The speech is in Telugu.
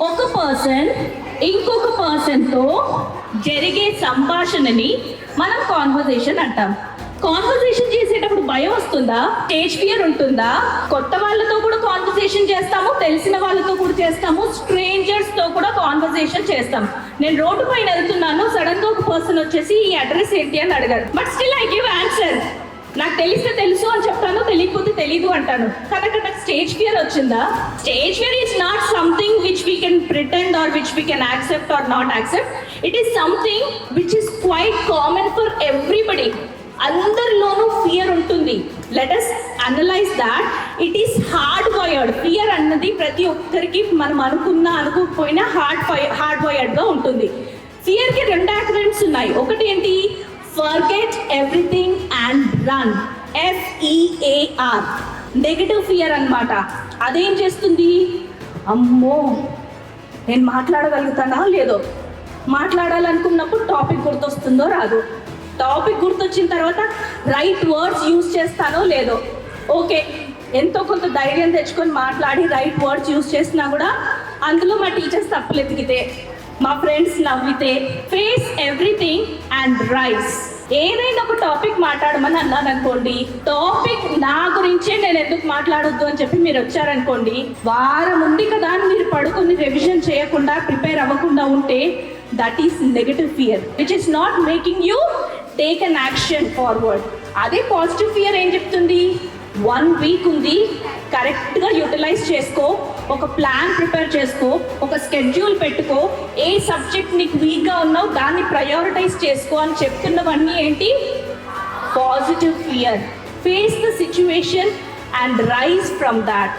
ఒక పర్సన్ ఇంకొక పర్సన్తో జరిగే సంభాషణని మనం కాన్వర్సేషన్ అంటాం. కాన్వర్సేషన్ చేసేటప్పుడు భయం వస్తుందా? స్టేజ్ ఫియర్ ఉంటుందా? కొత్త వాళ్ళతో కూడా కాన్వర్సేషన్ చేస్తాము, తెలిసిన వాళ్ళతో కూడా చేస్తాము, స్ట్రేంజర్స్ తో కూడా కాన్వర్సేషన్ చేస్తాం. నేను రోడ్డు పైన వెళ్తున్నాను, సడన్ గా ఒక పర్సన్ వచ్చేసి ఈ అడ్రస్ ఏంటి అని అడిగారు. But still I give answer. నాకు తెలిస్తే తెలుసు అని చెప్తాను, తెలియకపోతే తెలీదు అంటాను. కానీ అక్కడ నాకు స్టేజ్ ఫియర్ వచ్చిందా? Stage fear is not something which we can pretend or which we can accept or not accept. It is something which is quite common for everybody. అందరిలోనూ ఫియర్ ఉంటుంది. Let us analyse that. It is hard wired. Fear అన్నది ప్రతి ఒక్కరికి మనం అనుకోకపోయినా హార్డ్ వైర్డ్గా ఉంటుంది. ఫియర్కి 2 యాక్రోనిమ్స్ ఉన్నాయి. ఒకటి ఏంటి? Forget everything and run. FEAR. Negative fear అన్నమాట. అదేం చేస్తుంది? అమ్మో నేను మాట్లాడగలుగుతానా లేదో, మాట్లాడాలనుకున్నప్పుడు టాపిక్ గుర్తొస్తుందో రాదు, టాపిక్ గుర్తొచ్చిన తర్వాత రైట్ వర్డ్స్ యూజ్ చేస్తానో లేదో. ఓకే, ఎంతో కొంత ధైర్యం తెచ్చుకొని మాట్లాడి రైట్ వర్డ్స్ యూజ్ చేసినా కూడా అందులో మా టీచర్స్ తప్పులు ఎతికితే, మా ఫ్రెండ్స్ నవ్వితే, ఫేస్ ఎవ్రీథింగ్ అండ్ రైస్. ఏదైనా ఒక టాపిక్ మాట్లాడమని అన్నాను అనుకోండి, టాపిక్ నా గురించే నేను ఎందుకు మాట్లాడొద్దు అని చెప్పి మీరు వచ్చారనుకోండి, వారం ఉంది కదా అని మీరు పడుకుని రివిజన్ చేయకుండా ప్రిపేర్ అవ్వకుండా ఉంటే that is negative fear which is not making you take an action forward. అదే పాజిటివ్ ఫియర్ ఏం చెప్తుంది? 1 వీక్ ఉంది, కరెక్ట్గా యూటిలైజ్ చేసుకో, ఒక ప్లాన్ ప్రిపేర్ చేసుకో, ఒక స్కెడ్యూల్ పెట్టుకో, ఏ సబ్జెక్ట్ నీకు వీక్గా ఉన్నావు దాన్ని ప్రయారిటైజ్ చేసుకో అని చెప్తున్నవన్నీ ఏంటి? Positive fear. Face the situation and rise from that.